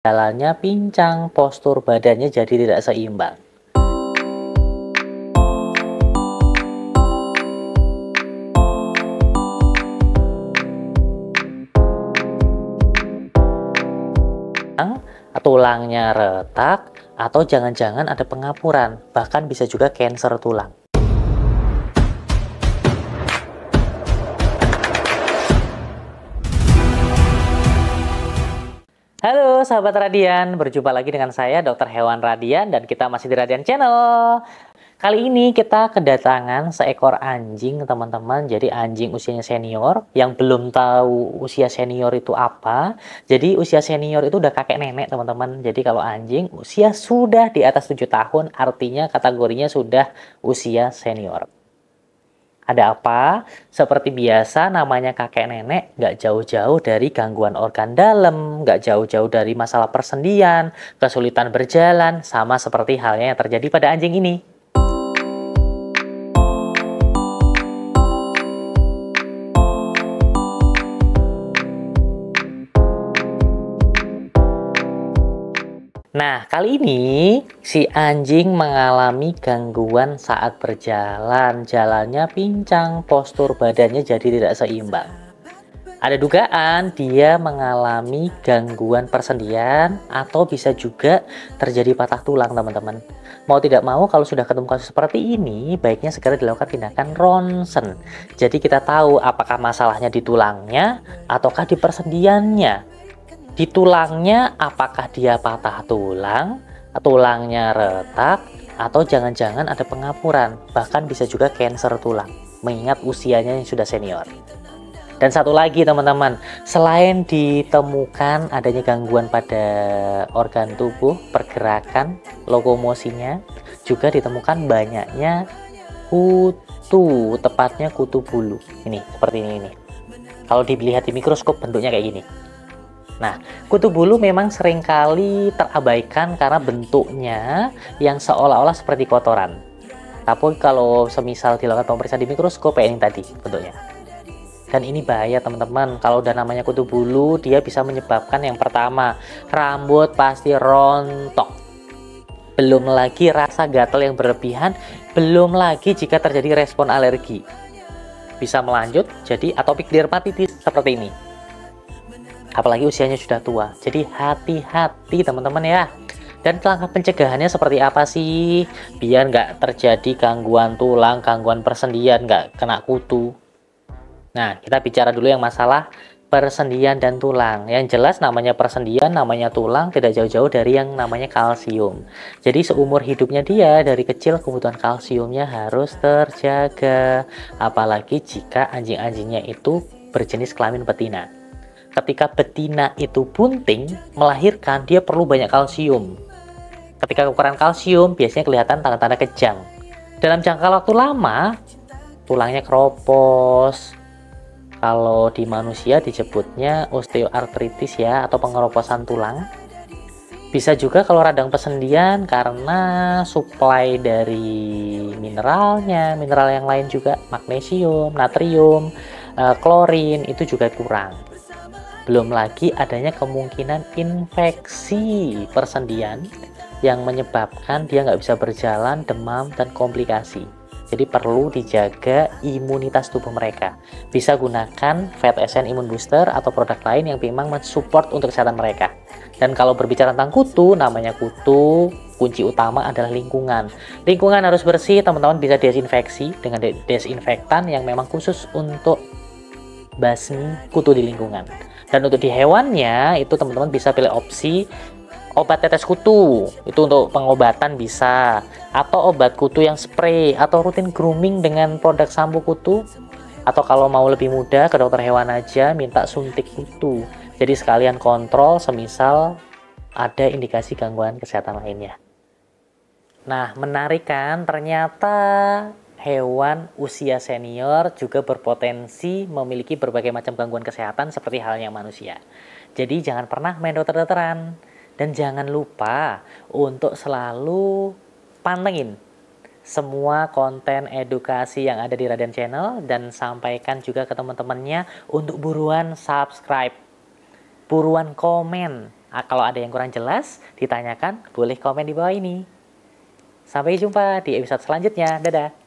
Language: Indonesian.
Jalannya pincang, postur badannya jadi tidak seimbang. Tulangnya retak, atau jangan-jangan ada pengapuran, bahkan bisa juga kanker tulang. Halo sahabat Radian, berjumpa lagi dengan saya Dr. Hewan Radian dan kita masih di Radian Channel. Kali ini kita kedatangan seekor anjing teman-teman. Jadi anjing usianya senior yang belum tahu usia senior itu apa. Jadi usia senior itu udah kakek nenek teman-teman. Jadi kalau anjing usia sudah di atas 7 tahun artinya kategorinya sudah usia senior. Ada apa? Seperti biasa namanya kakek nenek nggak jauh-jauh dari gangguan organ dalam, nggak jauh-jauh dari masalah persendian, kesulitan berjalan, sama seperti halnya yang terjadi pada anjing ini. Nah, kali ini si anjing mengalami gangguan saat berjalan. Jalannya pincang, postur badannya jadi tidak seimbang. Ada dugaan dia mengalami gangguan persendian atau bisa juga terjadi patah tulang, teman-teman. Mau tidak mau kalau sudah ketemu kasus seperti ini, baiknya segera dilakukan tindakan ronsen. Jadi kita tahu apakah masalahnya di tulangnya ataukah di persendiannya. Di tulangnya apakah dia patah tulang, tulangnya retak, atau jangan-jangan ada pengapuran, bahkan bisa juga kanker tulang, mengingat usianya yang sudah senior. Dan satu lagi teman-teman, selain ditemukan adanya gangguan pada organ tubuh, pergerakan, lokomosinya, juga ditemukan banyaknya kutu, tepatnya kutu bulu. Ini, seperti ini. Kalau dilihat di mikroskop bentuknya kayak gini. Nah, kutu bulu memang seringkali terabaikan karena bentuknya yang seolah-olah seperti kotoran. Tapi kalau semisal dilakukan pemeriksaan di mikroskop kayak ini tadi bentuknya. Dan ini bahaya teman-teman, kalau udah namanya kutu bulu, dia bisa menyebabkan yang pertama, rambut pasti rontok. Belum lagi rasa gatal yang berlebihan, belum lagi jika terjadi respon alergi. Bisa melanjut jadi atopic dermatitis seperti ini. Apalagi usianya sudah tua. Jadi hati-hati teman-teman ya. Dan langkah pencegahannya seperti apa sih? Biar nggak terjadi gangguan tulang, gangguan persendian, nggak kena kutu. Nah, kita bicara dulu yang masalah persendian dan tulang. Yang jelas namanya persendian, namanya tulang tidak jauh-jauh dari yang namanya kalsium. Jadi seumur hidupnya dia dari kecil kebutuhan kalsiumnya harus terjaga. Apalagi jika anjing-anjingnya itu berjenis kelamin betina. Ketika betina itu bunting, melahirkan, dia perlu banyak kalsium. Ketika kekurangan kalsium, biasanya kelihatan tanda-tanda kejang. Dalam jangka waktu lama, tulangnya keropos. Kalau di manusia disebutnya osteoartritis ya, atau pengeroposan tulang. Bisa juga kalau radang persendian karena suplai dari mineralnya, mineral yang lain juga, magnesium, natrium, klorin, itu juga kurang. Belum lagi adanya kemungkinan infeksi persendian yang menyebabkan dia nggak bisa berjalan, demam, dan komplikasi. Jadi perlu dijaga imunitas tubuh mereka. Bisa gunakan VetSN Immune Booster atau produk lain yang memang mensupport untuk kesehatan mereka. Dan kalau berbicara tentang kutu, namanya kutu, kunci utama adalah lingkungan. Lingkungan harus bersih, teman-teman bisa desinfeksi dengan desinfektan yang memang khusus untuk basmi kutu di lingkungan. Dan untuk di hewannya, itu teman-teman bisa pilih opsi obat tetes kutu. Itu untuk pengobatan bisa. Atau obat kutu yang spray. Atau rutin grooming dengan produk sampo kutu. Atau kalau mau lebih mudah, ke dokter hewan aja, minta suntik kutu. Jadi sekalian kontrol semisal ada indikasi gangguan kesehatan lainnya. Nah, menarik kan? Ternyata hewan usia senior juga berpotensi memiliki berbagai macam gangguan kesehatan seperti halnya manusia. Jadi jangan pernah main dokter-dokteran. Dan jangan lupa untuk selalu pantengin semua konten edukasi yang ada di Radian Channel. Dan sampaikan juga ke teman-temannya untuk buruan subscribe, buruan komen, Kalau ada yang kurang jelas, ditanyakan, boleh komen di bawah ini. Sampai jumpa di episode selanjutnya. Dadah!